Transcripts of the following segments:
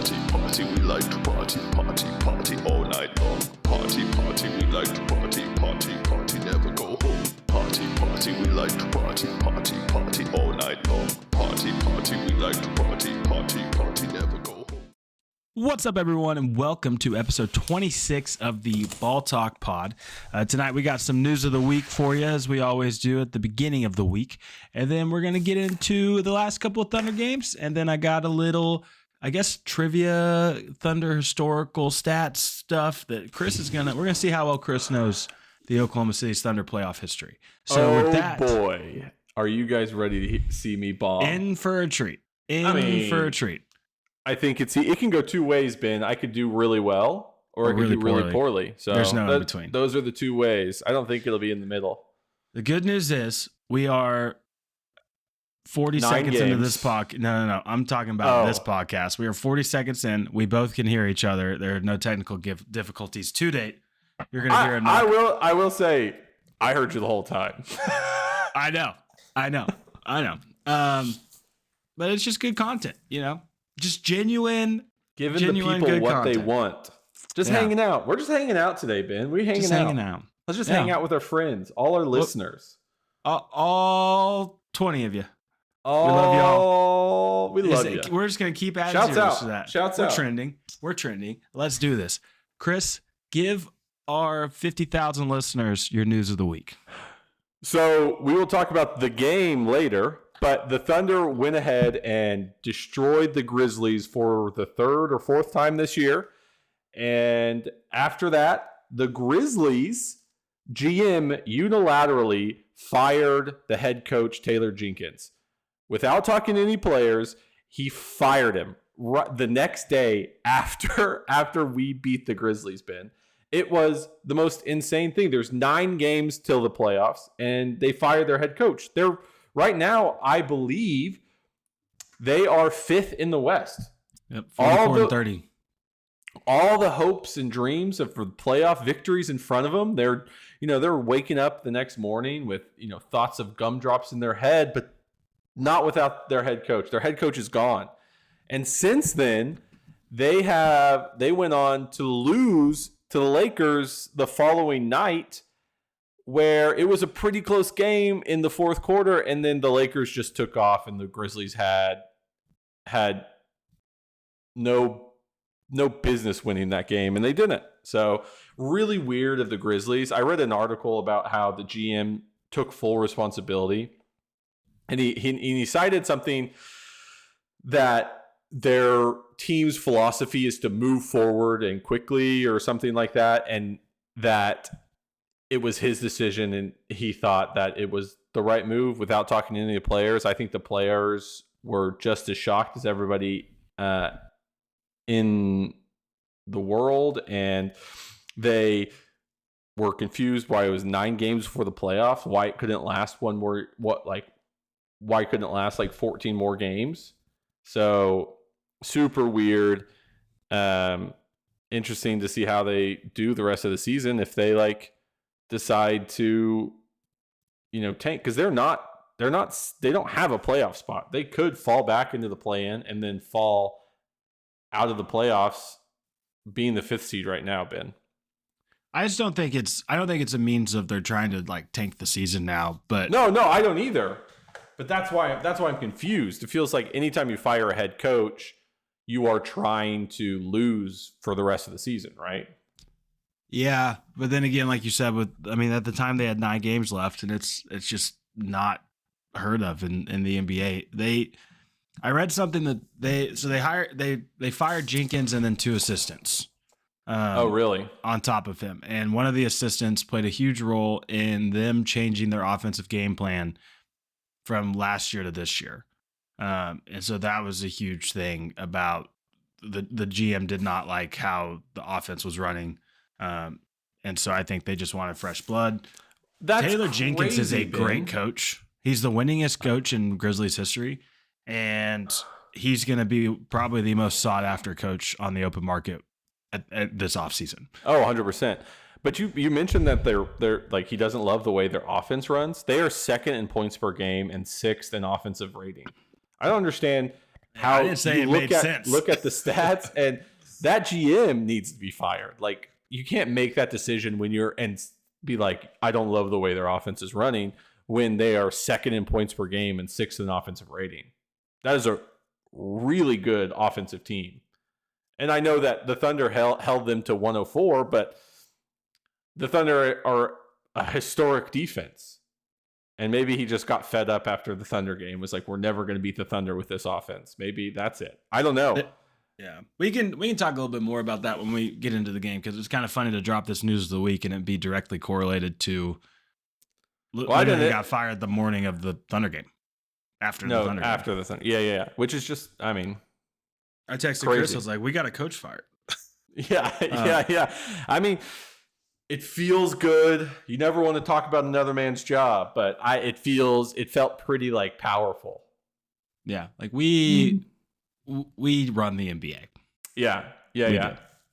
party, party, we like to party, party, party all night long. Party, party, we like to party, party, party, never go home. Party, party, we like to party, party, party all night long. Party, party, we like to party, party, party, never go home. What's up, everyone, and welcome to episode 26 of the Ball Talk Pod. Tonight we got some news of the week for you, as we always do at the beginning of the week. And then we're going to get into the last couple of Thunder games. And then I got a little, I guess, trivia, Thunder historical stats stuff that Chris is going to, we're going to see how well Chris knows the Oklahoma City's Thunder playoff history. So with that, boy, are you guys ready to see me bomb? in for a treat. For a treat. I think it can go two ways, Ben. I could do really well, or I could really do really poorly. So there's no in between. Those are the two ways. I don't think it'll be in the middle. The good news is we are 40 9 seconds into games. this podcast. No. I'm talking about this podcast. We are 40 seconds in. We both can hear each other. There are no technical difficulties to date. You're going to hear a knock. I will say, I heard you the whole time. I know. But it's just good content, you know? Just genuine. Giving the people what content. they want. Just hanging out. We're just hanging out today, Ben. We're hanging out. Let's just hang out with our friends, all our listeners. All 20 of you. We love y'all. We love you. We're just going to keep adding Shouts zeros out. to that. Shouts We're out. trending. We're trending. Let's do this. Chris, give our 50,000 listeners your news of the week. So we will talk about the game later, but the Thunder went ahead and destroyed the Grizzlies for the third or fourth time this year. And after that, the Grizzlies GM unilaterally fired the head coach, Taylor Jenkins. Without talking to any players, he fired him the next day after we beat the Grizzlies, Ben. It was the most insane thing. There's 9 games till the playoffs, and they fired their head coach. They're right now, I believe, they are 5th in the West. Yep, 44-30. All the hopes and dreams of playoff victories in front of them. They're waking up the next morning with thoughts of gumdrops in their head, but not without their head coach. Their head coach is gone, and since then they went on to lose to the Lakers the following night, where it was a pretty close game in the fourth quarter, and then the Lakers just took off, and the Grizzlies had no business winning that game, and they didn't. So really weird of the Grizzlies. I read an article about how the GM took full responsibility, and he cited something that their team's philosophy is to move forward and quickly or something like that, and that it was his decision, and he thought that it was the right move without talking to any of the players. I think the players were just as shocked as everybody in the world, and they were confused why it was 9 games before the playoffs, why it couldn't last why couldn't it last like 14 more games. So super weird. Interesting to see how they do the rest of the season, if they decide to tank, because they don't have a playoff spot. They could fall back into the play-in and then fall out of the playoffs, being the 5th seed right now, Ben. I don't think it's a means of they're trying to tank the season now, but No, I don't either. But that's why I'm confused. It feels like anytime you fire a head coach, you are trying to lose for the rest of the season, right? Yeah, but then again, like you said, at the time they had 9 games left, and it's just not heard of in the NBA. I read something that they fired Jenkins and then 2 assistants. Oh, really? On top of him, and one of the assistants played a huge role in them changing their offensive game plan from last year to this year. And so that was a huge thing about the GM did not like how the offense was running. And so I think they just wanted fresh blood. Taylor Jenkins is a great coach. He's the winningest coach in Grizzlies history, and he's going to be probably the most sought after coach on the open market at this offseason. Oh, 100%. But you mentioned that they're he doesn't love the way their offense runs. They are 2nd in points per game and 6th in offensive rating. I don't understand how I didn't say it made sense. Look at the stats, and that GM needs to be fired. Like, you can't make that decision when you're and be like, I don't love the way their offense is running when they are second in points per game and sixth in offensive rating. That is a really good offensive team. And I know that the Thunder held them to 104, but the Thunder are a historic defense. And maybe he just got fed up after the Thunder game. Was like, we're never going to beat the Thunder with this offense. Maybe that's it. I don't know. Yeah, we can talk a little bit more about that when we get into the game, because it's kind of funny to drop this news of the week and it be directly correlated to. Literally got fired the morning of the Thunder game. After the Thunder. Yeah. Which is just, I mean, I texted crazy. Chris. I was like, we got a coach fired. Yeah. I mean, it feels good. You never want to talk about another man's job, but it felt pretty like powerful. Yeah, like we run the NBA. Yeah.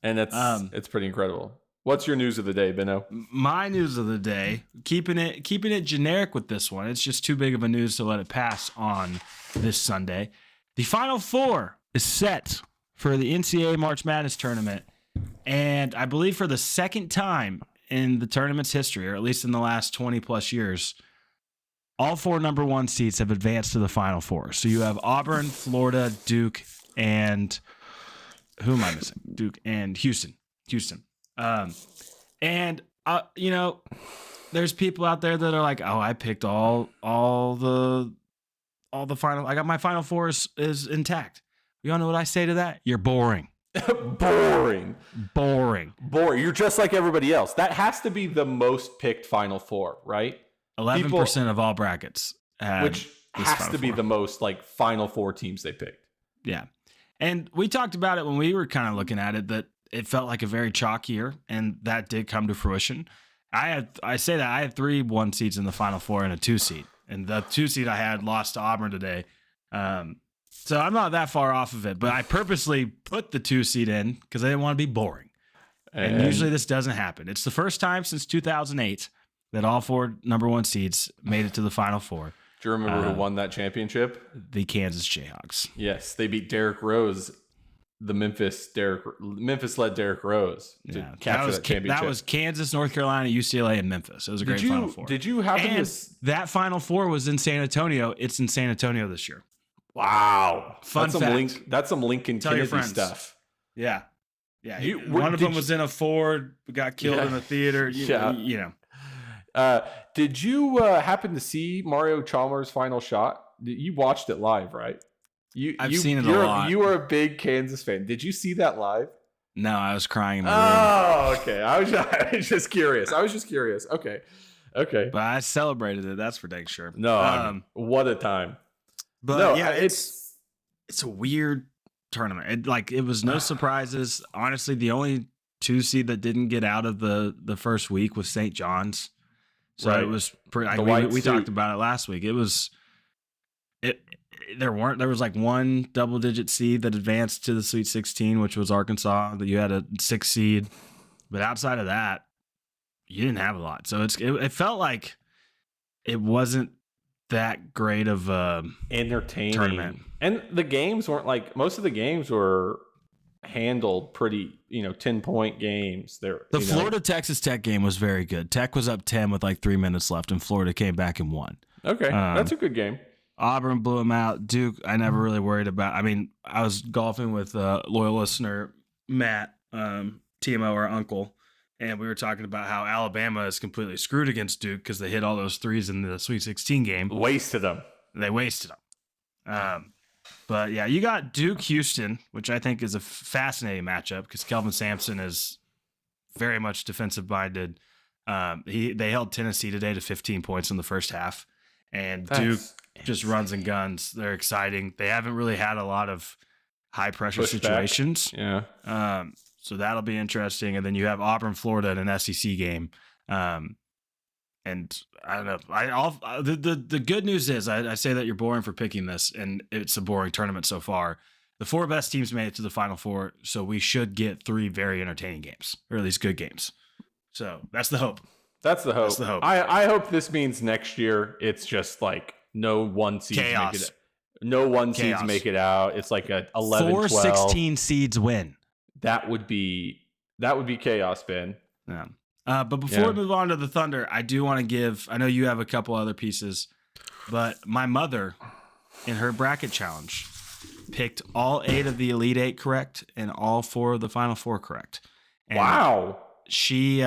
And it's pretty incredible. What's your news of the day, Benno? My news of the day, keeping it generic with this one. It's just too big of a news to let it pass on this Sunday. The Final Four is set for the NCAA March Madness tournament. And I believe for the second time in the tournament's history, or at least in the last 20 plus years, all 4 number 1 seeds have advanced to the Final Four. So you have Auburn, Florida, Duke, and who am I missing? Duke and Houston. There's people out there that are like, oh, I picked all the final. I got my Final Four is intact. You all know what I say to that? You're boring. Boring. You're just like everybody else. That has to be the most picked Final Four, right? 11% of all brackets, which has to be the most like Final Four teams they picked. Yeah, and we talked about it when we were kind of looking at it, that it felt like a very chalk year, and that did come to fruition. I had 3 1 seeds in the Final Four and a 2 seed, and the 2 seed I had lost to Auburn today. So I'm not that far off of it, but I purposely put the 2 seed in because I didn't want to be boring. And usually this doesn't happen. It's the first time since 2008 that all 4 number 1 seeds made it to the Final Four. Do you remember who won that championship? The Kansas Jayhawks. Yes, they beat Derrick Rose, the Memphis-led Derrick Rose to capture that championship. That was Kansas, North Carolina, UCLA, and Memphis. It was a great Final Four. Did you happen to... That Final Four was in San Antonio. It's in San Antonio this year. Wow. Fun fact. That's some Lincoln Kennedy stuff. Yeah. One of them was in a Ford, got killed in a theater. You know. Did you happen to see Mario Chalmers' final shot? You watched it live, right? I've seen it a lot. You were a big Kansas fan. Did you see that live? No, I was crying in my room. Oh, okay. I was just curious. Okay. But I celebrated it. That's for dang sure. No, what a time. But no, yeah, it's a weird tournament. It was no surprises. Honestly, the only 2 seed that didn't get out of the first week was St. John's. So It was pretty. We talked about it last week. There was like one double-digit seed that advanced to the Sweet 16, which was Arkansas. That you had a 6 seed, but outside of that, you didn't have a lot. So it felt like it wasn't that great of a entertaining tournament. And the games weren't like, most of the games were handled pretty, 10-point games. The Florida Texas Tech game was very good. Tech was up 10 with like 3 minutes left, and Florida came back and won. Okay, that's a good game. Auburn blew them out. Duke, I never really worried about. I mean, I was golfing with loyal listener Matt, TMO, our uncle, and we were talking about how Alabama is completely screwed against Duke because they hit all those threes in the Sweet 16 game. Wasted them. They wasted them. But yeah, you got Duke Houston, which I think is a fascinating matchup because Kelvin Sampson is very much defensive minded. They held Tennessee today to 15 points in the first half, and Duke just runs and guns. They're exciting. They haven't really had a lot of high pressure situations. Yeah. So that'll be interesting. And then you have Auburn, Florida in an SEC game. And I don't know. The good news is I say that you're boring for picking this, and it's a boring tournament so far. The 4 best teams made it to the Final Four, so we should get 3 very entertaining games, or at least good games. So that's the hope. That's the hope. I hope this means next year it's just like no 1 seed. Chaos. No one Chaos. seeds make it out. It's like a 11, 4 12. 16 seeds win. That would be chaos, Ben. Yeah. But before we move on to the Thunder, I do want to give, I know you have a couple other pieces, but my mother in her bracket challenge picked all 8 of the Elite 8 correct and all 4 of the Final 4 correct. And wow. She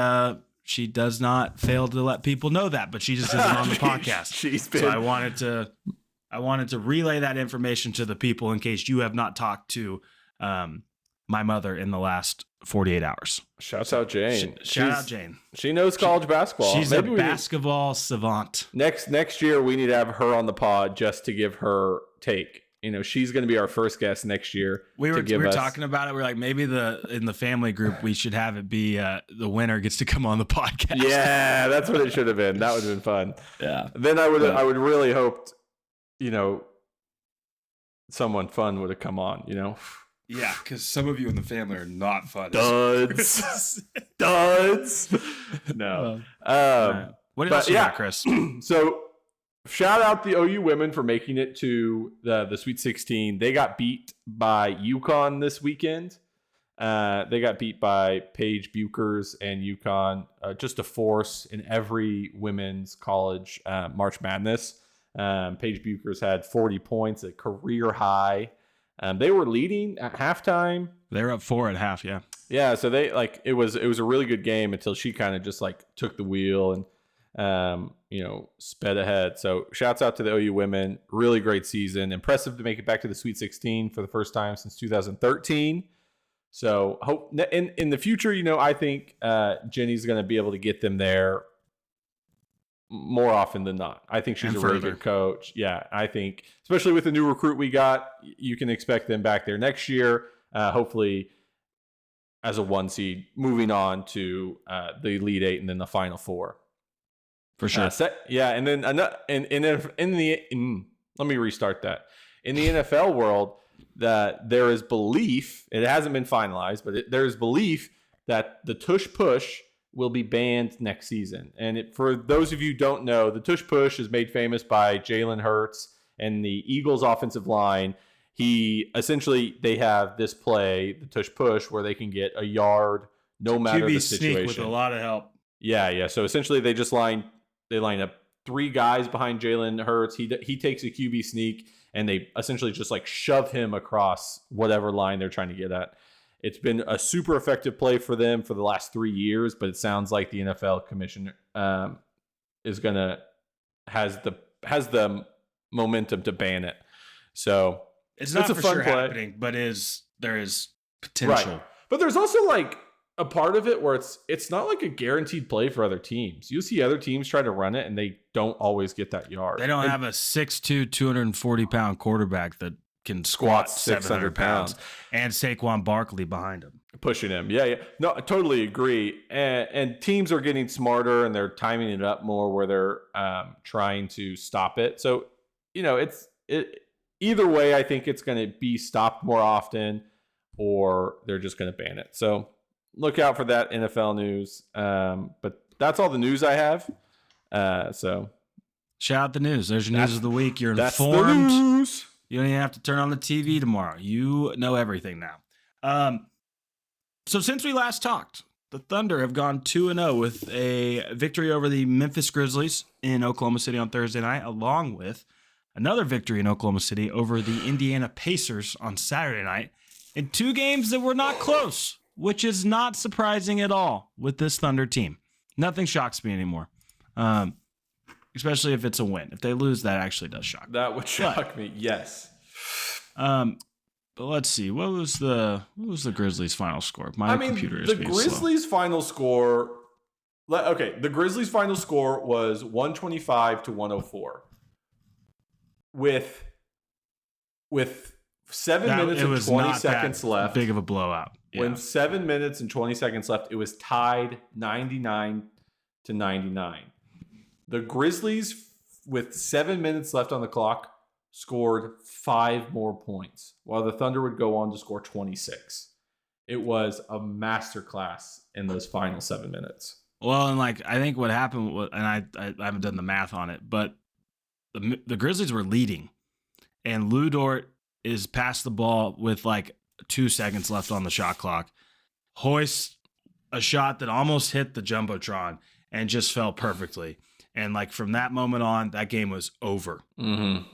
does not fail to let people know that, but she just isn't on the podcast. So I wanted to relay that information to the people in case you have not talked to my mother in the last 48 hours. Shouts out Jane. Shout out Jane. She knows college basketball. She's Maybe a basketball savant. Next year we need to have her on the pod just to give her take. She's going to be our first guest next year. We were talking about it. We're like, maybe in the family group, we should have it be the winner gets to come on the podcast. Yeah, that's what it should have been. That would have been fun. Yeah. Then I would really hoped, someone fun would have come on, Yeah, because some of you in the family are not fun. Duds. Duds. No. What else you got, Chris? So shout out the OU women for making it to the Sweet 16. They got beat by UConn this weekend. They got beat by Paige Buchers and UConn, just a force in every women's college March Madness. Paige Buchers had 40 points, a career high. They were leading at halftime. They were up 4 at half, yeah. Yeah, so they it was a really good game until she kind of just took the wheel and sped ahead. So shouts out to the OU women. Really great season. Impressive to make it back to the Sweet 16 for the first time since 2013. So hope in the future, I think Jenny's going to be able to get them there more often than not. I think she's a really good coach. Yeah, I think especially with the new recruit we got, you can expect them back there next year. Hopefully as a 1 seed, moving on to the Elite 8 and then the Final 4. For sure. And then let me restart that. In the NFL world, that there is belief, it hasn't been finalized, but there is belief that the tush push will be banned next season. And for those of you who don't know, the tush push is made famous by Jalen Hurts and the Eagles offensive line. They have this play, the tush push, where they can get a yard no matter the situation. QB sneak with a lot of help. Yeah. So essentially they line up 3 guys behind Jalen Hurts. He takes a QB sneak and they essentially just shove him across whatever line they're trying to get at. It's been a super effective play for them for the last 3 years, but it sounds like the NFL commissioner has the momentum to ban it. So it's not for sure happening, but there is potential. Right. But there's also a part of it where it's not a guaranteed play for other teams. You see other teams try to run it and they don't always get that yard. They don't have a 6'2", 240-pound quarterback that can squat 700 pounds and Saquon Barkley behind him. Pushing him. Yeah. No, I totally agree. And teams are getting smarter and they're timing it up more where they're trying to stop it. So, either way, I think it's going to be stopped more often or they're just going to ban it. So look out for that NFL news. But that's all the news I have. So shout out the news. There's your news of the week. You're informed. That's the news. You don't even have to turn on the TV tomorrow. You know everything now. So since we last talked, the Thunder have gone 2-0 with a victory over the Memphis Grizzlies in Oklahoma City on Thursday night, along with another victory in Oklahoma City over the Indiana Pacers on Saturday night in 2 games that were not close, which is not surprising at all with this Thunder team. Nothing shocks me anymore. Especially if it's a win. If they lose, that actually does shock me. That would shock me, yes. But let's see. What was the Grizzlies' final score? Computer is being Grizzlies' slow. final score. Okay, the Grizzlies' final score was 125-104. With 7 minutes and 20 seconds left. Big of a blowout. Yeah. When 7 minutes and 20 seconds left, it was tied 99-99. The Grizzlies, with 7 minutes left on the clock, scored 5 more points, while the Thunder would go on to score 26. It was a masterclass in those final 7 minutes. Well, and I think what happened was, and I haven't done the math on it, but the Grizzlies were leading, and Lou Dort is past the ball with like 2 seconds left on the shot clock, hoists a shot that almost hit the Jumbotron and just fell perfectly. And like from that moment on, that game was over.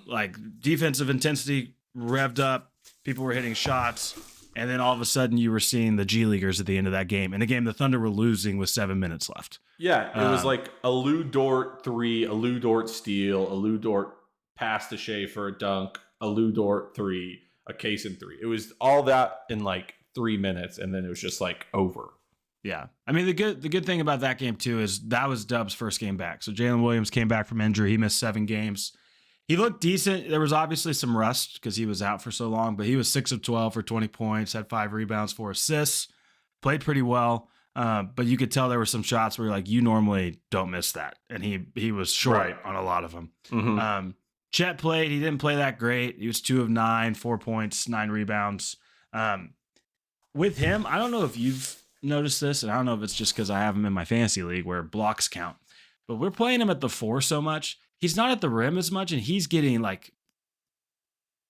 Like defensive intensity revved up, people were hitting shots, and then all of a sudden you were seeing the G Leaguers at the end of that game. And the game the Thunder were losing with 7 minutes left. Yeah, it was like a Lou Dort 3, a Lou Dort steal, a Lou Dort pass to Shea for a dunk, a Lou Dort 3, a Kaysen 3. It was all that in like 3 minutes, and then it was just like over. Yeah. I mean, the good thing about that game, too, is that was Dub's first game back. So Jalen Williams came back from injury. He missed 7 games. He looked decent. There was obviously some rust because he was out for so long, but he was 6 of 12 for 20 points, had 5 rebounds, 4 assists, played pretty well. But you could tell there were some shots where you're like, you normally don't miss that. And he was short on a lot of them. Chet played. He didn't play that great. He was 2 of 9, 4 points, 9 rebounds. With him, I don't know if you've noticed this, and I don't know if it's just because I have him in my fantasy league where blocks count, but we're playing him at the 4 so much. He's not at the rim as much, and he's getting like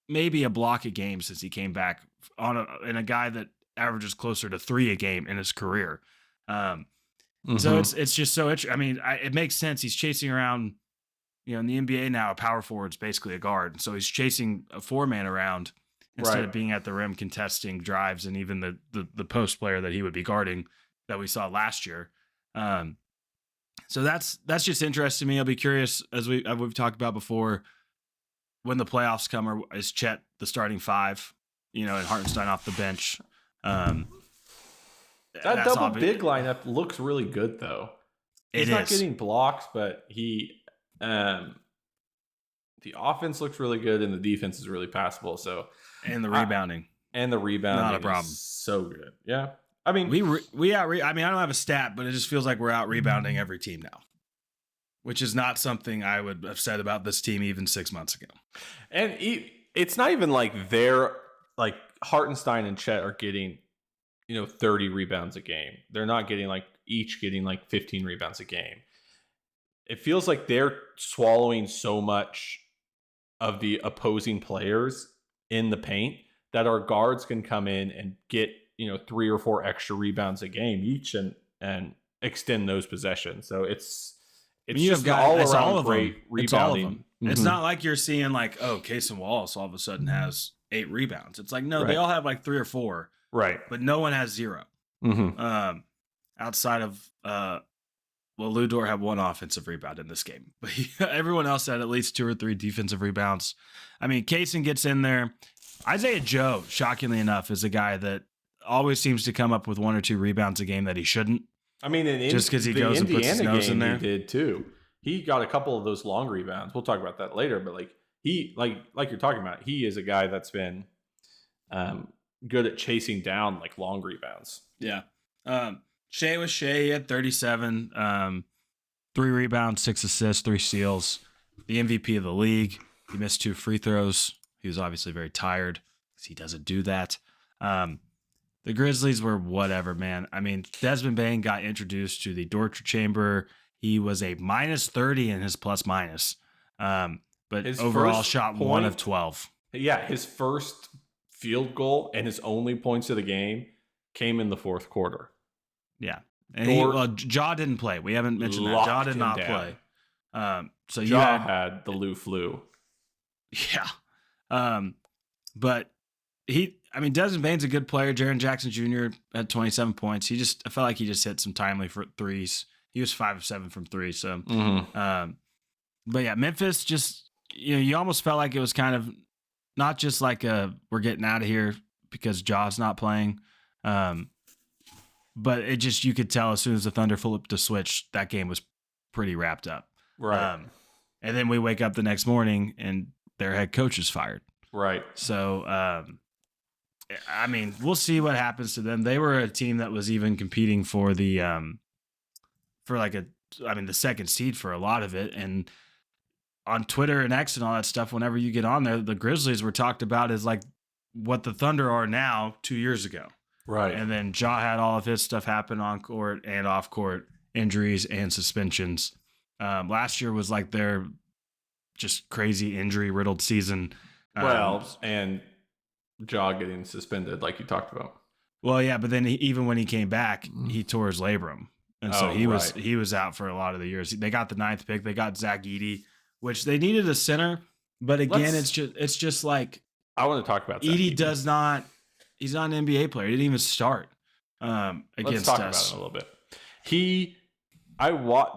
maybe a block a game since he came back in a guy that averages closer to 3 a game in his career. So it's just so interesting. I mean, it makes sense. He's chasing around, in the NBA now, a power forward's basically a guard. So he's chasing a 4-man around instead of being at the rim contesting drives and even the post player that he would be guarding that we saw last year. So that's just interesting to me. I'll be curious, as we've talked about before, when the playoffs come, is Chet the starting 5, and Hartenstein off the bench. That double big lineup looks really good, though. He's not getting blocks, but the offense looks really good and the defense is really passable. So, and the rebounding, not a problem. So good, yeah. I mean, we out. I mean, I don't have a stat, but it just feels like we're out rebounding every team now, which is not something I would have said about this team even 6 months ago. And it's not even like they're like Hartenstein and Chet are getting 30 rebounds a game. They're not getting each getting 15 rebounds a game. It feels like they're swallowing so much of the opposing players in the paint that our guards can come in and get 3 or 4 extra rebounds a game each and extend those possessions. So it's just all around great rebounding. It's not like you're seeing Kaysen Wallace all of a sudden has 8 rebounds. It's like, no, they all have 3 or 4. Right. But no one has 0. Outside of, Lou Dort had 1 offensive rebound in this game. But everyone else had at least 2 or 3 defensive rebounds. I mean, Kaysen gets in there. Isaiah Joe, shockingly enough, is a guy that always seems to come up with 1 or 2 rebounds a game that he shouldn't. I mean, just because he goes and puts his nose in there. He did too. He got a couple of those long rebounds. We'll talk about that later. But he you're talking about, he is a guy that's been good at chasing down long rebounds. Yeah. Shea was Shea. He had 37, 3 rebounds, 6 assists, 3 steals. The MVP of the league. He missed 2 free throws. He was obviously very tired because he doesn't do that. The Grizzlies were whatever, man. I mean, Desmond Bane got introduced to the torture chamber. He was a -30 in his plus-minus. But his overall shot 1 of 12. Yeah, his first field goal and his only points of the game came in the 4th quarter. Yeah. And Ja didn't play. We haven't mentioned that. Ja did not play. So Ja had the Lou flu. Yeah. But Desmond Bane's a good player. Jaren Jackson Jr. had 27 points. I felt like he just hit some timely for threes. He was 5 of 7 from 3. So, but yeah, Memphis just, you almost felt like it was kind of not just we're getting out of here because Ja's not playing. But it just, you could tell as soon as the Thunder flipped the switch, that game was pretty wrapped up. Right. And then we wake up the next morning and their head coach is fired. Right. So, we'll see what happens to them. They were a team that was even competing for the, the second seed for a lot of it. And on Twitter and X and all that stuff, whenever you get on there, the Grizzlies were talked about as what the Thunder are now 2 years ago. Right. And then Ja had all of his stuff happen on court and off court, injuries and suspensions. Last year was their just crazy injury riddled season. Well, and Jaw getting suspended, like you talked about. Well, yeah, but then even when he came back, he tore his labrum, and so he was out for a lot of the years. They got the 9th pick. They got Zach Edey, which they needed a center, but again, it's just like I want to talk about Edey does not. He's not an NBA player. He didn't even start against Let's talk us. about him a little bit.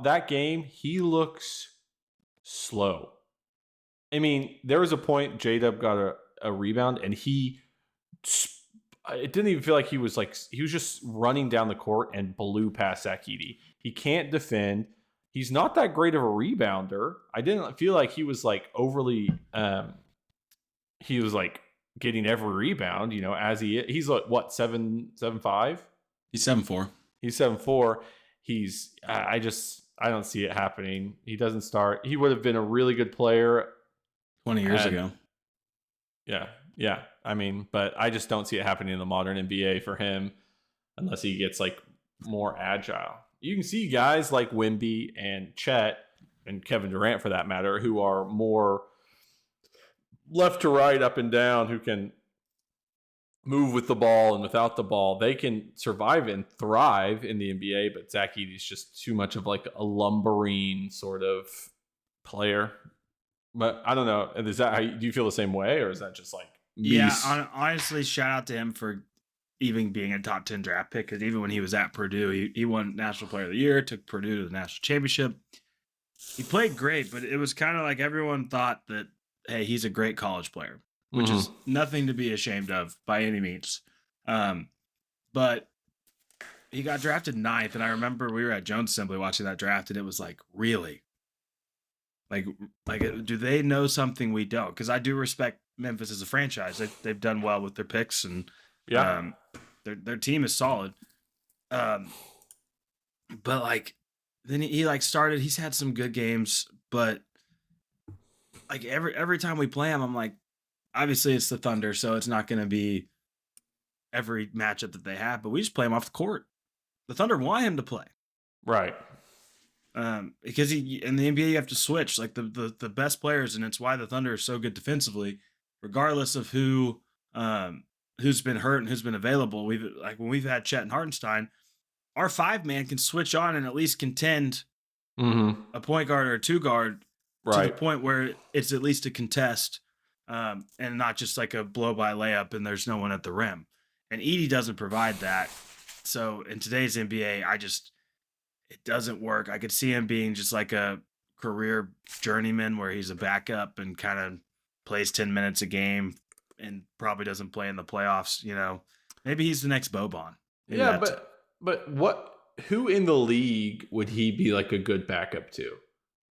That game. He looks slow. I mean, there was a point J-Dub got a rebound, and it didn't even feel like he was just running down the court and blew past Zach Edey. He can't defend. He's not that great of a rebounder. I didn't feel like he was like overly. He was like getting every rebound, as he's like what 7'5". He's 7'4". He's 7'4". I don't see it happening. He doesn't start. He would have been a really good player 20 years ago. Yeah. I mean, but I just don't see it happening in the modern NBA for him unless he gets like more agile. You can see guys like Wemby and Chet and Kevin Durant, for that matter, who are more left to right, up and down, who can move with the ball and without the ball. They can survive and thrive in the NBA, but Zach Edey's just too much of like a lumbering sort of player. But I don't know. Is that do you feel the same way, or is that just like me? Yeah, honestly, shout out to him for even being a top 10 draft pick, because even when he was at Purdue, he won National Player of the Year, took Purdue to the national championship. He played great, but it was kind of like everyone thought that, hey, he's a great college player, which is nothing to be ashamed of by any means. But he got drafted 9th, and I remember we were at Jones Assembly watching that draft, and it was like, really? Like, do they know something we don't? Because I do respect Memphis as a franchise. They've done well with their picks, and their team is solid. But like, then he like started. He's had some good games, but like every time we play him, I'm like, obviously it's the Thunder, so it's not going to be every matchup that they have. But we just play him off the court. The Thunder want him to play, right? Because in the NBA you have to switch like the best players, and it's why the Thunder are so good defensively, regardless of who's been hurt and who's been available. When we've had Chet and Hartenstein, our 5-man can switch on and at least contend a point guard or a 2-guard to the point where it's at least a contest, and not just like a blow by layup and there's no one at the rim. And Edey doesn't provide that. So in today's NBA, it doesn't work. I could see him being just like a career journeyman where he's a backup and kind of plays 10 minutes a game and probably doesn't play in the playoffs. Maybe he's the next Boban. But who in the league would he be like a good backup to?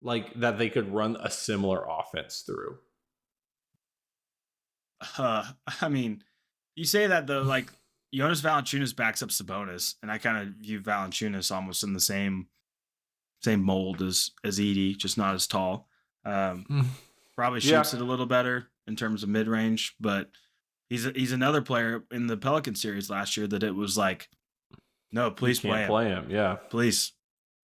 Like that they could run a similar offense through? I mean, you say that though, like Jonas Valanciunas backs up Sabonis, and I kind of view Valanciunas almost in the same mold as Edey, just not as tall. Probably shoots it a little better in terms of mid range, but he's another player in the Pelican series last year that it was like, no, please play him. Yeah, please.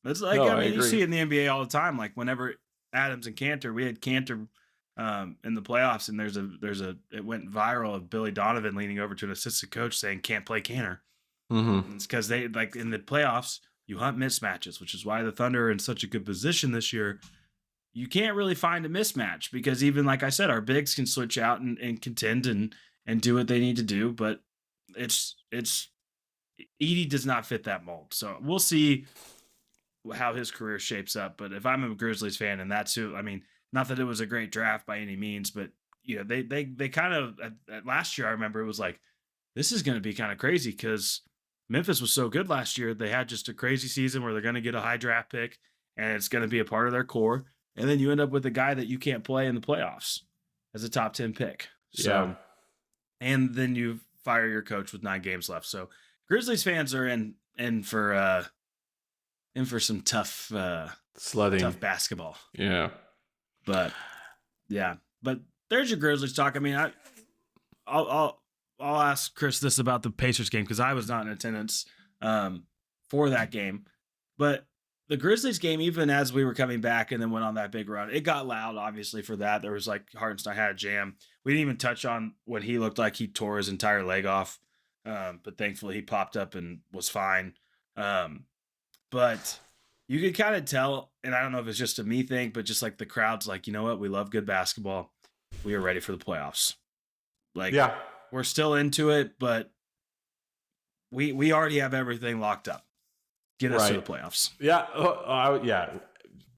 It's like you see it in the NBA all the time. Like whenever Adams and Cantor, we had Cantor in the playoffs, and it went viral of Billy Donovan leaning over to an assistant coach saying can't play Cantor. It's because they like in the playoffs you hunt mismatches, which is why the Thunder are in such a good position this year. You can't really find a mismatch because even like I said, our bigs can switch out and contend and do what they need to do, but it's Edey does not fit that mold. So we'll see how his career shapes up. But if I'm a Grizzlies fan, and that's who, I mean, not that it was a great draft by any means, but they kind of at last year, I remember it was like, this is going to be kind of crazy because Memphis was so good last year. They had just a crazy season where they're going to get a high draft pick and it's going to be a part of their core. And then you end up with a guy that you can't play in the playoffs as a top 10 pick. So, and then you fire your coach with 9 games left. So Grizzlies fans are in for some tough sledding, tough basketball. Yeah. But there's your Grizzlies talk. I mean, I'll ask Chris this about the Pacers game because I was not in attendance for that game. But the Grizzlies game, even as we were coming back and then went on that big run, it got loud, obviously, for that. There was like Hartenstein had a jam. We didn't even touch on when he looked like he tore his entire leg off. But thankfully he popped up and was fine. But you could kind of tell, and I don't know if it's just a me thing, but just like the crowd's like, you know what? We love good basketball. We are ready for the playoffs. Like, Yeah. we're still into it, but we already have everything locked up. Get us to the playoffs. Yeah. Yeah.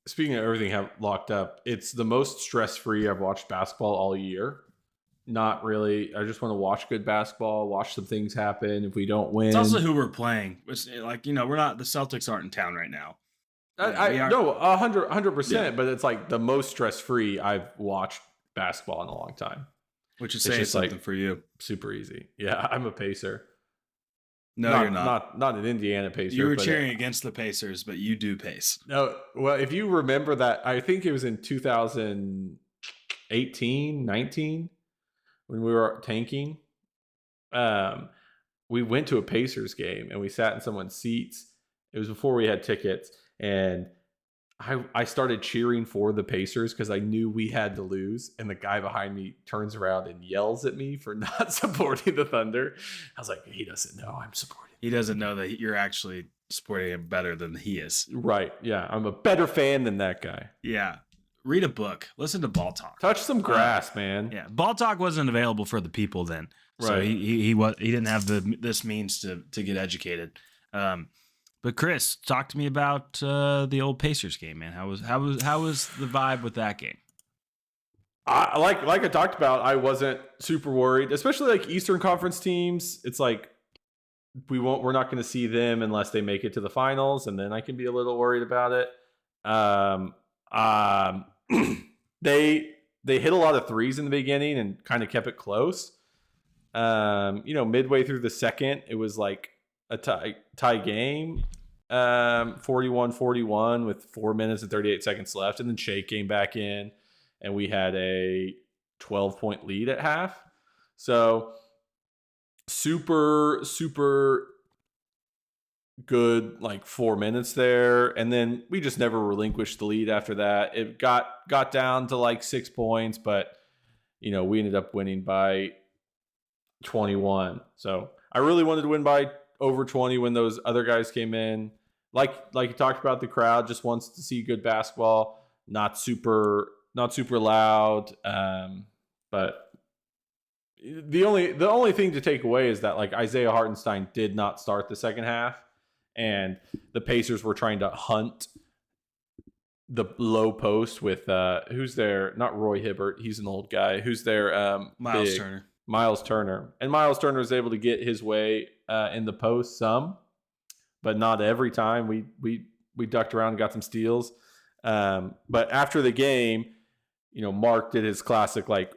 Speaking of everything have locked up, it's the most stress-free I've watched basketball all year. Not really. I just want to watch good basketball, watch some things happen. If we don't win, it's also who we're playing. It's like, we're not, the Celtics aren't in town right now. No, 100%. But it's like the most stress-free I've watched basketball in a long time. Which is saying something for you. Super easy. Yeah, I'm a Pacer. No, you're not. Not an Indiana Pacer. You were cheering against the Pacers, but you do pace. No, well, if you remember that, I think it was in 2018, 19, when we were tanking. We went to a Pacers game and we sat in someone's seats. It was before we had tickets, and I started cheering for the Pacers because I knew we had to lose. And the guy behind me turns around and yells at me for not supporting the Thunder. I was like, he doesn't know I'm supporting. He doesn't know that you're actually supporting him better than he is. Right. Yeah. I'm a better fan than that guy. Yeah. Read a book. Listen to Ball Talk. Touch some grass, man. Yeah. Ball Talk wasn't available for the people then. So Right. he didn't have this means to get educated. But Chris, talk to me about the old Pacers game, man. How was the vibe with that game? Like I talked about, I wasn't super worried, especially like Eastern Conference teams. It's like we're not going to see them unless they make it to the finals, and then I can be a little worried about it. They hit a lot of threes in the beginning and kind of kept it close. Midway through the second, it was like a tie game, 41-41 with 4 minutes and 38 seconds left. And then Shea came back in and we had a 12-point lead at half. So super, super good, like 4 minutes there. And then we just never relinquished the lead after that. It got down to like 6 points, but we ended up winning by 21. So I really wanted to win by over 20 when those other guys came in. Like you talked about, the crowd just wants to see good basketball, not super loud. But the only thing to take away is that like Isaiah Hartenstein did not start the second half, and the Pacers were trying to hunt the low post with who's there? Not Roy Hibbert. He's an old guy. Who's there? Miles Turner. Miles Turner. And Miles Turner was able to get his way in the post some, but not every time. We ducked around and got some steals. But after the game, Mark did his classic, like,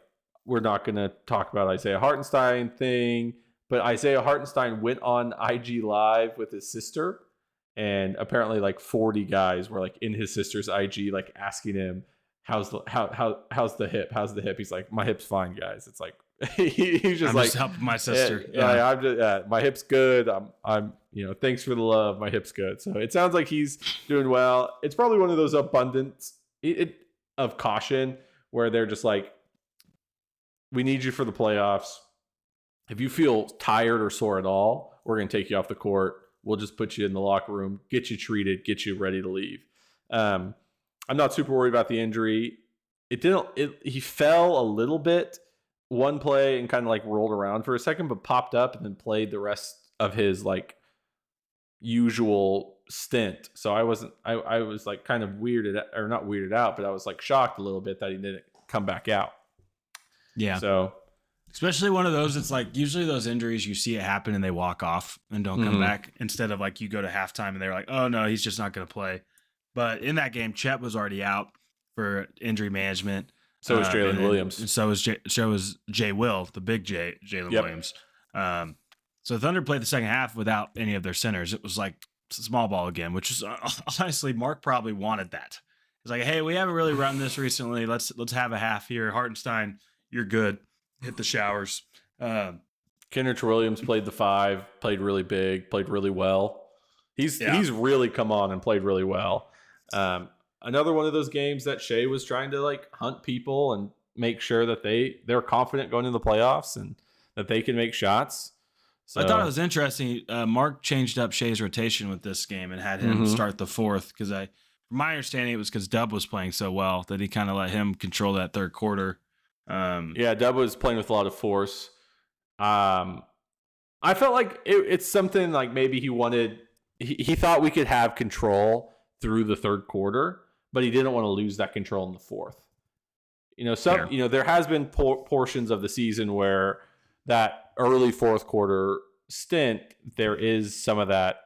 we're not going to talk about Isaiah Hartenstein thing, but Isaiah Hartenstein went on IG Live with his sister, and apparently like 40 guys were like in his sister's IG, like asking him, how's the hip? How's the hip? He's like, my hip's fine, guys. It's like, he's just I'm just helping my sister. I'm just, my hip's good. I'm thanks for the love. My hip's good. So it sounds like he's doing well. It's probably one of those abundance of caution where they're just like, we need you for the playoffs. If you feel tired or sore at all, we're going to take you off the court. We'll just put you in the locker room, get you treated, get you ready to leave. I'm not super worried about the injury. He fell a little bit one play and kind of like rolled around for a second, but popped up and then played the rest of his like usual stint. So I was like kind of weirded, or not weirded out, but I was like shocked a little bit that he didn't come back out. Yeah. So especially one of those, it's like usually those injuries, you see it happen and they walk off and don't come back, instead of like you go to halftime and they're like, oh no, he's just not going to play. But in that game, Chet was already out for injury management. So was Jalen Williams. And so was Jay Will, the big Jalen Williams. So the Thunder played the second half without any of their centers. It was like small ball again, which is honestly, Mark probably wanted that. It's like, hey, we haven't really run this recently. Let's have a half here. Hartenstein, you're good. Hit the showers. Kenrich Williams played the 5, played really big, played really well. He's really come on and played really well. Another one of those games that Shea was trying to like hunt people and make sure that they're confident going into the playoffs and that they can make shots. So I thought it was interesting. Mark changed up Shea's rotation with this game and had him start the fourth because from my understanding, it was because Dub was playing so well that he kind of let him control that third quarter. Dub was playing with a lot of force. I felt like it's something like maybe he thought we could have control through the third quarter, but he didn't want to lose that control in the fourth. There has been portions of the season where that early fourth quarter stint, there is some of that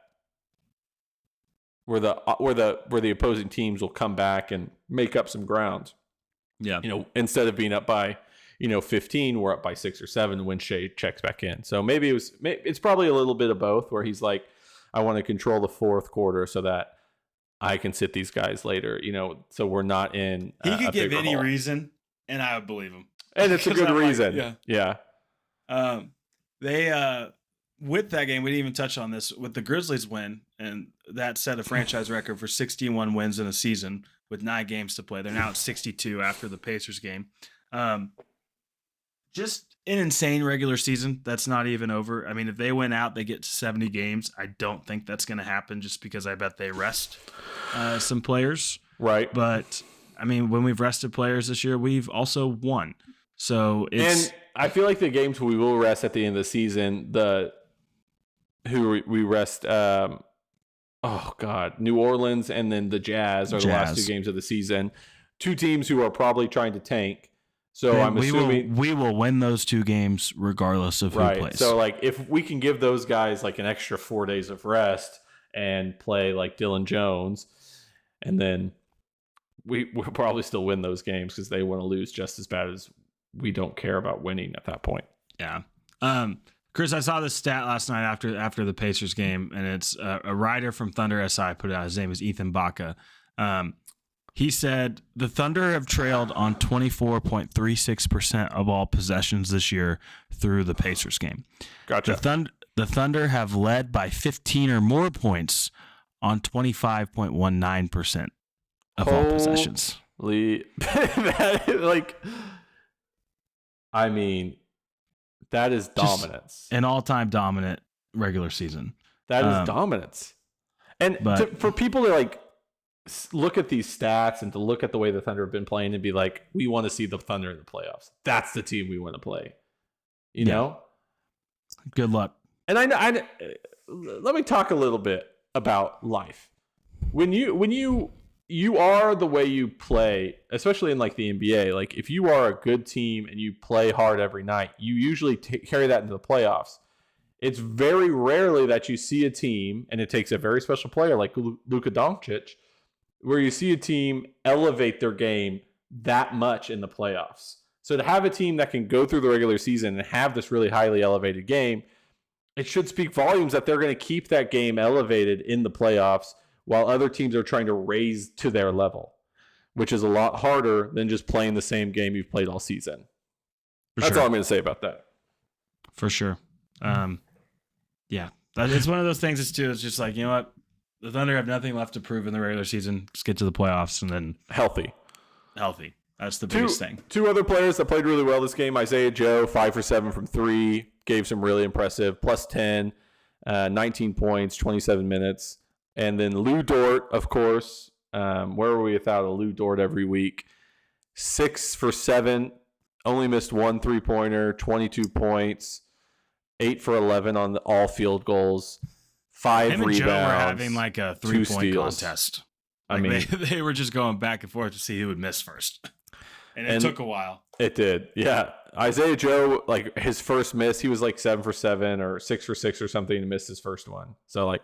where the opposing teams will come back and make up some ground. Yeah. Instead of being up by 15, we're up by 6 or 7 when Shea checks back in. So maybe it's probably a little bit of both where he's like, I want to control the fourth quarter so that I can sit these guys later, so we're not in he could give any hole. Reason and I would believe him. And it's a good reason. Like, yeah. They with that game, we didn't even touch on this. With the Grizzlies win, and that set a franchise record for 61 wins in a season with 9 games to play. They're now at 62 after the Pacers game. Just an insane regular season that's not even over. I mean, if they win out, they get to 70 games. I don't think that's going to happen just because I bet they rest some players. Right. But, I mean, when we've rested players this year, we've also won. So it's... And I feel like the games we will rest at the end of the season, we rest, New Orleans and then the Jazz are the last 2 games of the season. 2 teams who are probably trying to tank. So I'm assuming we will win those 2 games regardless of who plays. So like if we can give those guys like an extra 4 days of rest and play like Dylan Jones, and then we'll probably still win those games because they want to lose just as bad as we don't care about winning at that point. Yeah. Chris, I saw this stat last night after the Pacers game, and it's a writer from Thunder SI put it out. His name is Ethan Baca. He said the Thunder have trailed on 24.36% of all possessions this year through the Pacers game. Gotcha. The Thunder have led by 15 or more points on 25.19% of all possessions. That is dominance. An all-time dominant regular season. That is dominance. And for people to like look at these stats and to look at the way the Thunder have been playing and be like, we want to see the Thunder in the playoffs. That's the team we want to play. You know? Good luck. And I let me talk a little bit about life. When you are the way you play, especially in like the NBA, like if you are a good team and you play hard every night, you usually carry that into the playoffs. It's very rarely that you see a team, and it takes a very special player like Luka Doncic, where you see a team elevate their game that much in the playoffs. So to have a team that can go through the regular season and have this really highly elevated game, it should speak volumes that they're going to keep that game elevated in the playoffs while other teams are trying to raise to their level, which is a lot harder than just playing the same game you've played all season. That's all I'm going to say about that. For sure. It's one of those things. It's just like, you know what? The Thunder have nothing left to prove in the regular season. Just get to the playoffs and then healthy. That's the biggest thing. 2 other players that played really well this game. Isaiah Joe, 5 for 7 from 3, gave some really impressive plus 10, 19 points, 27 minutes. And then Lou Dort, of course. Where are we without a Lou Dort every week? 6 for 7, only missed 1 3-pointer, 22 points, 8 for 11 on all field goals, 5 Him rebounds. And Joe were having like a 3-point contest. Like they were just going back and forth to see who would miss first. And it took a while. It did. Yeah. Isaiah Joe, like his first miss, he was like 7 for 7 or 6 for 6 or something and missed his first one. So like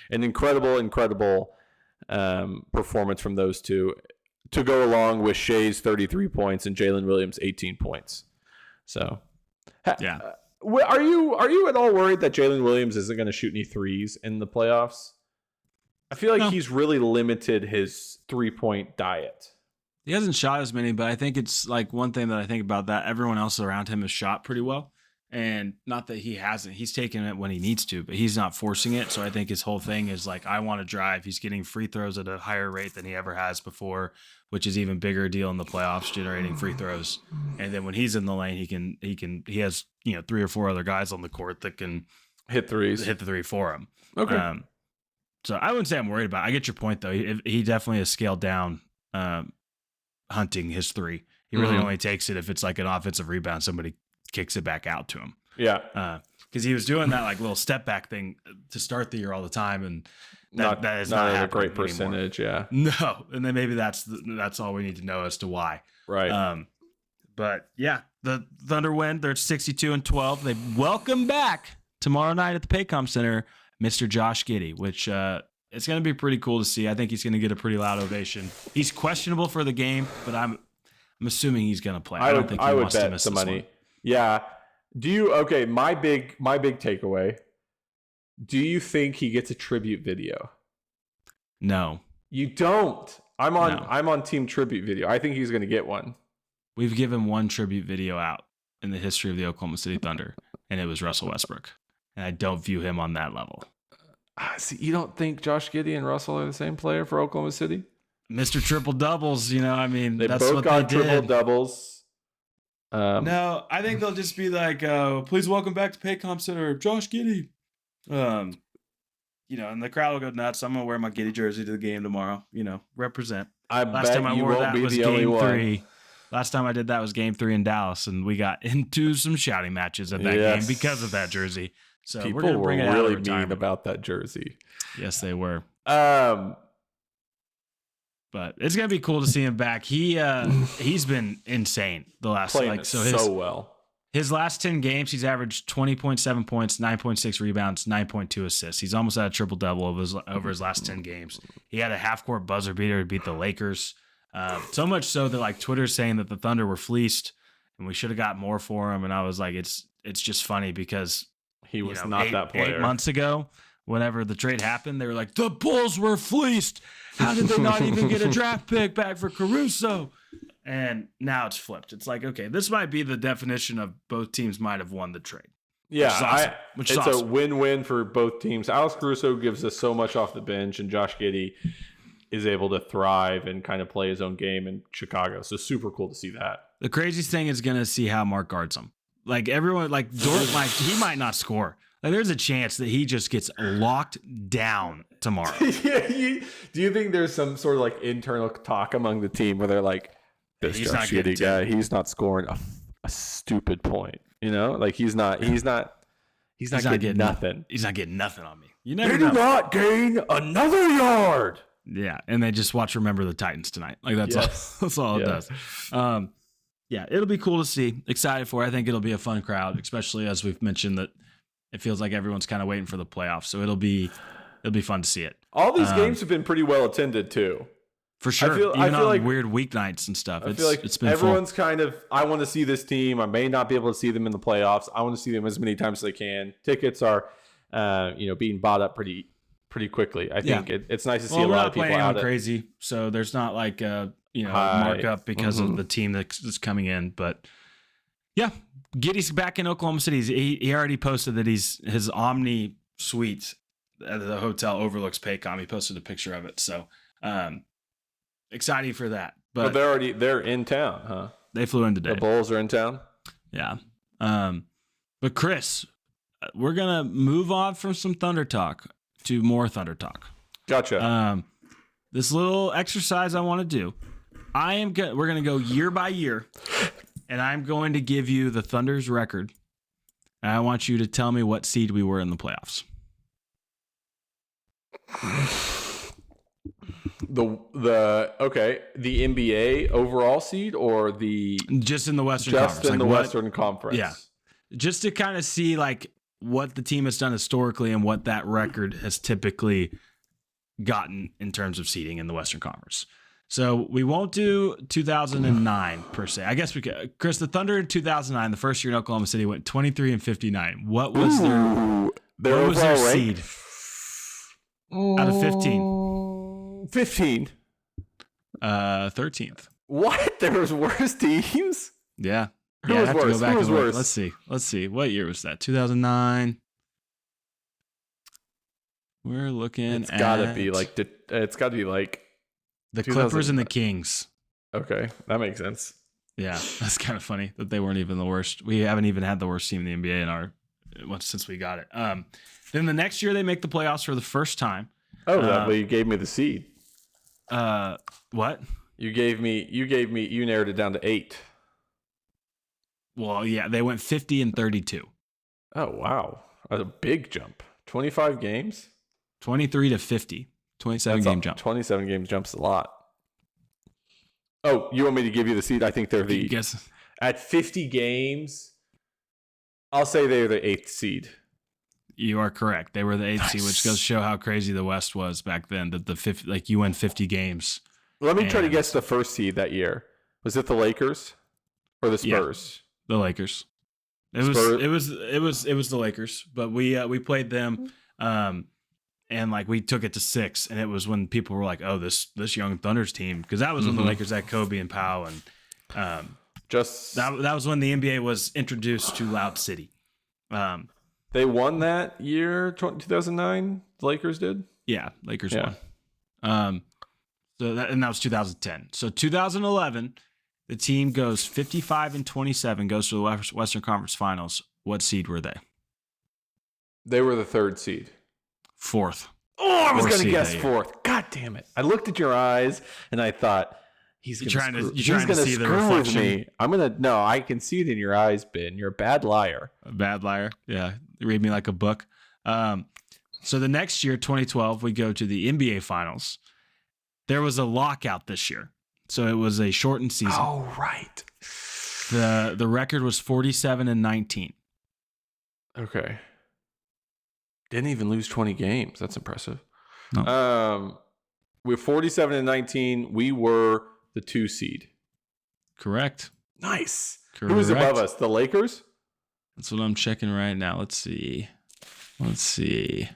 an incredible performance from those 2 to go along with Shea's 33 points and Jalen Williams' 18 points. So yeah. Are you at all worried that Jalen Williams isn't going to shoot any threes in the playoffs? I feel like he's really limited his 3-point diet. He hasn't shot as many, but I think it's like one thing that I think about that everyone else around him has shot pretty well. And not that he hasn't. He's taking it when he needs to, but he's not forcing it. So I think his whole thing is like, I want to drive. He's getting free throws at a higher rate than he ever has before, which is even bigger deal in the playoffs, generating free throws. And then when he's in the lane, he has 3 or 4 other guys on the court that can hit the three for him. Okay. So I wouldn't say I'm worried about it. I get your point though. He definitely has scaled down hunting his three. He really only takes it if it's like an offensive rebound, somebody kicks it back out to him. Yeah. Because he was doing that like little step back thing to start the year all the time, and that is not not a great anymore. percentage. Yeah. No, and then maybe that's all we need to know as to why. Right. But yeah, the Thunder win. They're 62-12. They welcome back tomorrow night at the Paycom Center, Mr. Josh Giddey, which it's going to be pretty cool to see. I think he's going to get a pretty loud ovation. He's questionable for the game, but I'm assuming he's going to play. I don't think he wants to miss some money. Yeah. My big takeaway. Do you think he gets a tribute video? No. You don't. I'm on team tribute video. I think he's going to get one. We've given one tribute video out in the history of the Oklahoma City Thunder, and it was Russell Westbrook. And I don't view him on that level. See, you don't think Josh Giddey and Russell are the same player for Oklahoma City? Mr. Triple Doubles, they that's both what got they did. triple doubles. No, I think they'll just be like, please welcome back to Paycom Center, Josh Giddey. And the crowd will go nuts. I'm going to wear my Giddey jersey to the game tomorrow, represent. Last time I wore that was game 3. Last time I did that was game 3 in Dallas, and we got into some shouting matches at that game because of that jersey. So people we're going to bring it really out mean about that jersey. Yes, they were. But it's gonna be cool to see him back. He's been insane the last well. His last 10 games, he's averaged 20.7 points, 9.6 rebounds, 9.2 assists. He's almost had a triple double over his last 10 games. He had a half court buzzer beater to beat the Lakers. So much so that like Twitter's saying that the Thunder were fleeced and we should have got more for him. And I was like, it's just funny because he was not that player 8 months ago. Whenever the trade happened, they were like, the Bulls were fleeced. How did they not even get a draft pick back for Caruso? And now it's flipped. It's like, okay, this might be the definition of both teams might have won the trade. Yeah, which is it's awesome. A win-win for both teams. Alex Caruso gives us so much off the bench, and Josh Giddey is able to thrive and kind of play his own game in Chicago. So super cool to see that. The craziest thing is going to see how Mark guards him. Like everyone, like Dort, like he might not score. Like there's a chance that he just gets locked down tomorrow. Do you think there's some sort of like internal talk among the team where they're like, this Josh Giddey guy, he's not scoring a stupid point. Like he's not getting nothing. He's not getting nothing on me. You They never do know. not gain another yard. Yeah, and they just watch Remember the Titans tonight. Like that's all it does. Yeah, it'll be cool to see. Excited for it. I think it'll be a fun crowd, especially as we've mentioned that it feels like everyone's kind of waiting for the playoffs. So it'll be fun to see it. All these games have been pretty well attended too. For sure. I feel on like weird weeknights and stuff. I feel like it's been everyone's full. kind of, I want to see this team. I may not be able to see them in the playoffs. I want to see them as many times as I can. Tickets are, being bought up pretty quickly. I think it's nice to see a lot of people playing out. Crazy, so there's not like markup because of the team that's coming in. But yeah, Giddey's back in Oklahoma City. He already posted that his Omni suite at the hotel overlooks Paycom. He posted a picture of it. So excited for that. But they're in town, huh? They flew in today. The Bulls are in town. Yeah. But Chris, we're gonna move on from some Thunder talk to more Thunder talk. Gotcha. This little exercise I want to do. We're gonna go year by year, and I'm going to give you the Thunder's record, and I want you to tell me what seed we were in the playoffs. The NBA overall seed or just in the Western Conference? Just in the Western Conference. Yeah. Just to kind of see like what the team has done historically and what that record has typically gotten in terms of seeding in the Western Conference. So we won't do 2009 per se. I guess we could. Chris, the Thunder in 2009, the first year in Oklahoma City, went 23-59. What was their seed out of 15? 15. 13th. What? There was worse teams? Yeah. Who Yeah, I was have to worse? go back Who was and look. worse? Let's see. What year was that? 2009. We're looking It's got to at be like the 2000 Clippers and the Kings. Okay, that makes sense. Yeah, that's kind of funny that they weren't even the worst. We haven't even had the worst team in the NBA since we got it. Then the next year they make the playoffs for the first time. Oh, well, you gave me the seed. What? You narrowed it down to 8. Well, yeah, they went 50 and 32. Oh, wow. That's a big jump. 25 games? 23 to 50. 27-game jump. 27 games jumps a lot. Oh, you want me to give you the seed? I think they're at 50 games. I'll say they're the 8th seed. You are correct. They were the 8th seed, which goes to show how crazy the West was back then. That you win 50 games. Let me try to guess the first seed that year. Was it the Lakers or the Spurs? Yeah, the Lakers. It was the Lakers, but we played them, and like we took it to 6, and it was when people were like, "Oh, this young Thunder's team," because that was when the Lakers had Kobe and Powell, and that was when the NBA was introduced to Loud City. They won that year, 2009. The Lakers did. Yeah, Lakers won. So that was 2010. So 2011, the team goes 55 and 27, goes to the Western Conference Finals. What seed were they? They were the 3rd seed. 4th. Oh, I was going to guess 4th. God damn it! I looked at your eyes and I thought he's going to see the reflection. Me. I can see it in your eyes, Ben. You're a bad liar. A bad liar. Yeah, you read me like a book. So the next year, 2012, we go to the NBA Finals. There was a lockout this year, so it was a shortened season. Oh, right. The record was 47 and 19. Okay. Didn't even lose 20 games. That's impressive. No. We're 47 and 19. We were the 2 seed. Correct. Nice. Correct. Who was above us? The Lakers? That's what I'm checking right now. Let's see. The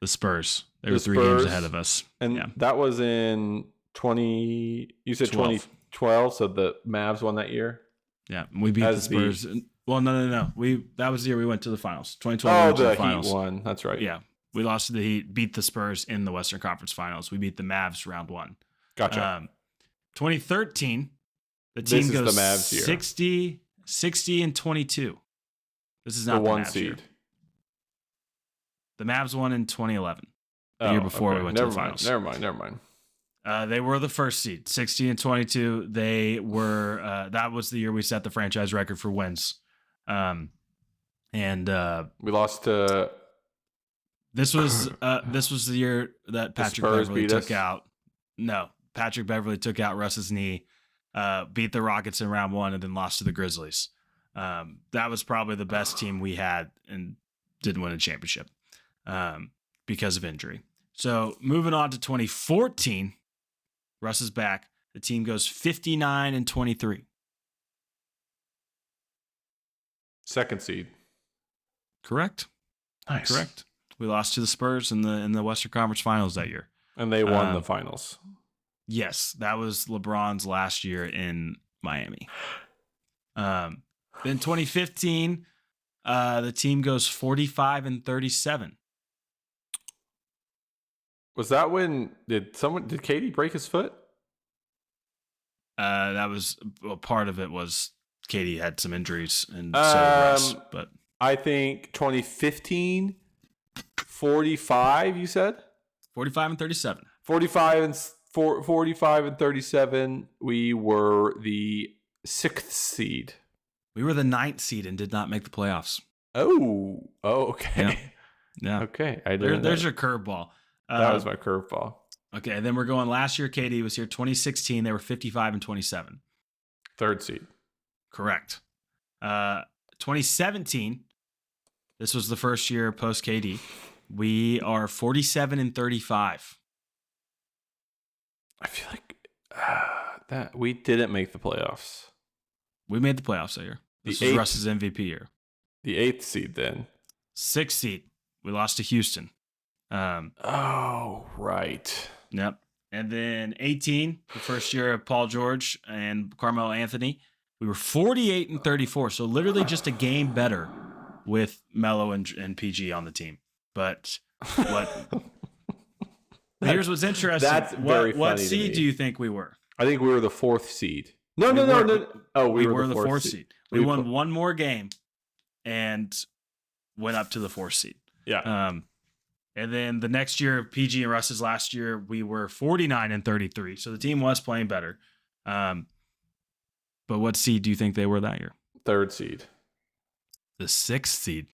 Spurs. They were 3 games ahead of us. And that was in 20. You said 2012, so the Mavs won that year? Yeah, we beat the Spurs. Well, no. That was the year we went to the finals. 2012 we went to the finals. Heat won. That's right. Yeah. We lost to the Heat, beat the Spurs in the Western Conference Finals. We beat the Mavs round 1. Gotcha. 2013, the team goes the Mavs year. 60 and 22. This is not the 1 Mavs seed. year. The Mavs won in 2011, the year before we went to the finals. Never mind. They were the 1st seed, 60 and 22. They were. That was the year we set the franchise record for wins. And we lost to. This was the year that Patrick Beverley took out. No, Patrick Beverley took out Russ's knee, beat the Rockets in round 1, and then lost to the Grizzlies. That was probably the best team we had and didn't win a championship because of injury. So moving on to 2014, Russ is back. The team goes 59 and 23. 2nd seed. Correct. Nice. Correct. We lost to the Spurs in the Western Conference Finals that year. And they won the finals. Yes, that was LeBron's last year in Miami. Then 2015, the team goes 45 and 37. Was that when did Katie break his foot? That was part of it was Katie had some injuries and so did Russ, but I think 2015 45 you said? 45 and 37. 45 and 37 we were the 6th seed. We were the 9th seed and did not make the playoffs. Oh, okay. Yeah. Okay. There's your curveball. That was my curveball. Okay, then we're going last year. Katie was here 2016. They were 55 and 27. 3rd seed. Correct. 2017, this was the first year post KD. We are 47 and 35. I feel like that we didn't make the playoffs. We made the playoffs that year. This was Russ's MVP year. The 8th seed then. 6th seed. We lost to Houston. Oh, right. Yep. And then 18, the first year of Paul George and Carmelo Anthony. We were 48-34, so literally just a game better with Melo and PG on the team. But here's what's interesting. That's very funny What to seed me. do you think we were? I think we were the 4th seed. No. Oh, we were the 4th seed. We won one more game and went up to the 4th seed. Yeah. And then the next year, PG and Russ's last year, we were 49-33. So the team was playing better. But what seed do you think they were that year? 3rd seed. The 6th seed.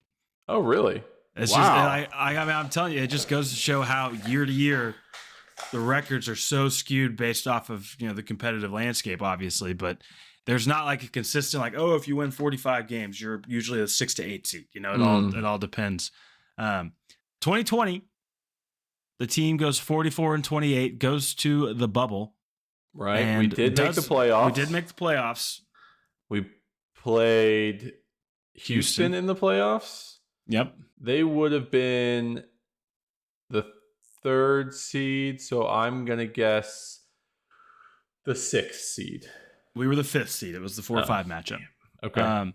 Oh, really? It's Wow. just, I'm telling you, it just goes to show how year to year the records are so skewed based off of, the competitive landscape, obviously. But there's not like a consistent, like, oh, if you win 45 games, you're usually a 6 to 8 seed. It all depends. 2020, the team goes 44-28, goes to the bubble. Right. And we did make the playoffs. We did make the playoffs. We played Houston in the playoffs. Yep. They would have been the 3rd seed, so I'm going to guess the 6th seed. We were the 5th seed. It was the 4-5 matchup. Okay.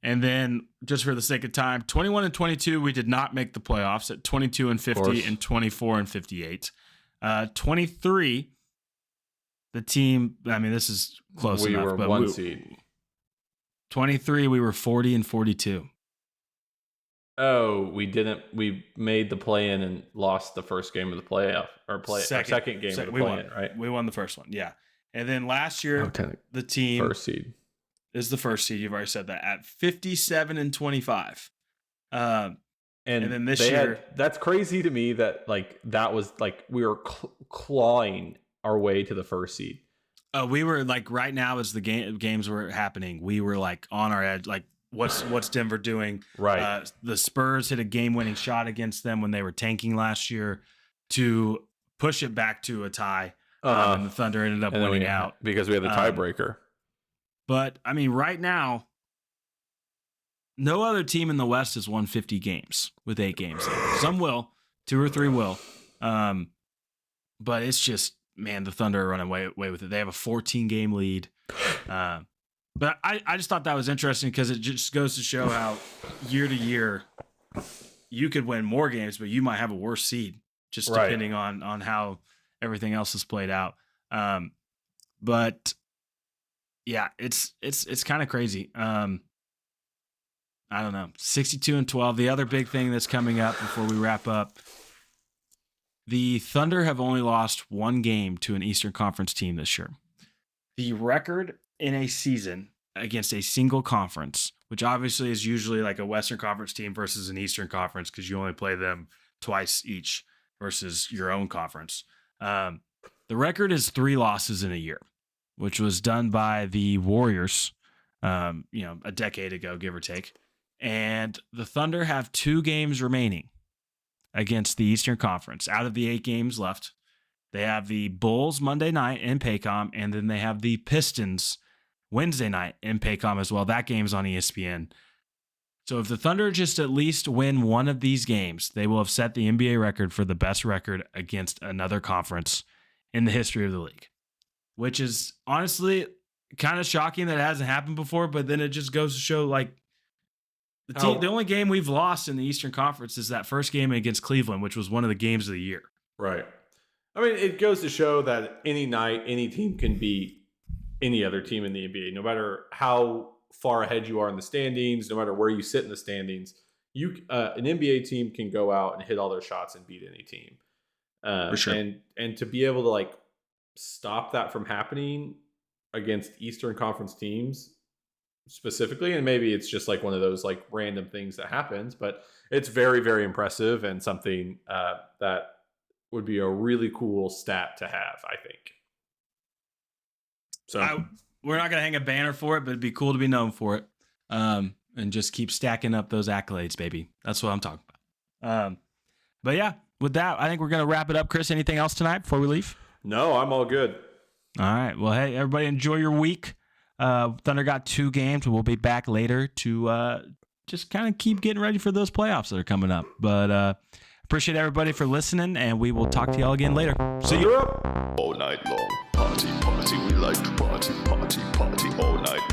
And then, just for the sake of time, 21-22, we did not make the playoffs at 22-50 and 24-58. 23, the team, this is close enough. We were but 1 seed. 23, we were 40-42. Oh, we didn't. We made the play-in and lost the first game of the playoff, second game of the play-in, right? We won the first one, yeah. And then last year, the team 1st seed is the 1st seed. You've already said that at 57-25. And then this year, that's crazy to me that that was we were clawing our way to the 1st seed. We were right now as the games were happening, we were on our edge. What's Denver doing? Right. The Spurs hit a game-winning shot against them when they were tanking last year to push it back to a tie. And the Thunder ended up winning out because we had the tiebreaker. But right now, no other team in the West has won 50 games with 8 games. Some will, 2 or 3 will. But it's just, man, the Thunder are running away with it. They have a 14-game lead. But I just thought that was interesting because it just goes to show how year to year you could win more games, but you might have a worse seed just depending on how everything else is played out. But yeah, it's kind of crazy. I don't know. 62-12. The other big thing that's coming up before we wrap up, the Thunder have only lost 1 game to an Eastern Conference team this year. The record in a season against a single conference, which obviously is usually a Western Conference team versus an Eastern Conference because you only play them twice each versus your own conference. The record is 3 losses in a year, which was done by the Warriors, a decade ago, give or take. And the Thunder have 2 games remaining against the Eastern Conference. Out of the 8 games left, they have the Bulls Monday night in Paycom, and then they have the Pistons Wednesday night in Paycom as well. That game's on ESPN. So if the Thunder just at least win one of these games, they will have set the NBA record for the best record against another conference in the history of the league, which is honestly kind of shocking that it hasn't happened before, but then it just goes to show the only game we've lost in the Eastern Conference is that first game against Cleveland, which was one of the games of the year. Right. It goes to show that any night, any team can beat any other team in the NBA, no matter how far ahead you are in the standings, no matter where you sit in the standings. An NBA team can go out and hit all their shots and beat any team. For sure. And to be able to stop that from happening against Eastern Conference teams specifically, and maybe it's just one of those random things that happens, but it's very, very impressive and something that would be a really cool stat to have, I think. So we're not going to hang a banner for it, but it'd be cool to be known for it. And just keep stacking up those accolades, baby. That's what I'm talking about. But yeah, with that, I think we're going to wrap it up. Chris, anything else tonight before we leave? No, I'm all good. All right. Well, hey, everybody, enjoy your week. Thunder got 2 games. We'll be back later to just kind of keep getting ready for those playoffs that are coming up. But appreciate everybody for listening, and we will talk to y'all again later. See you. All night long, party, party, we like to party, party, party all night long.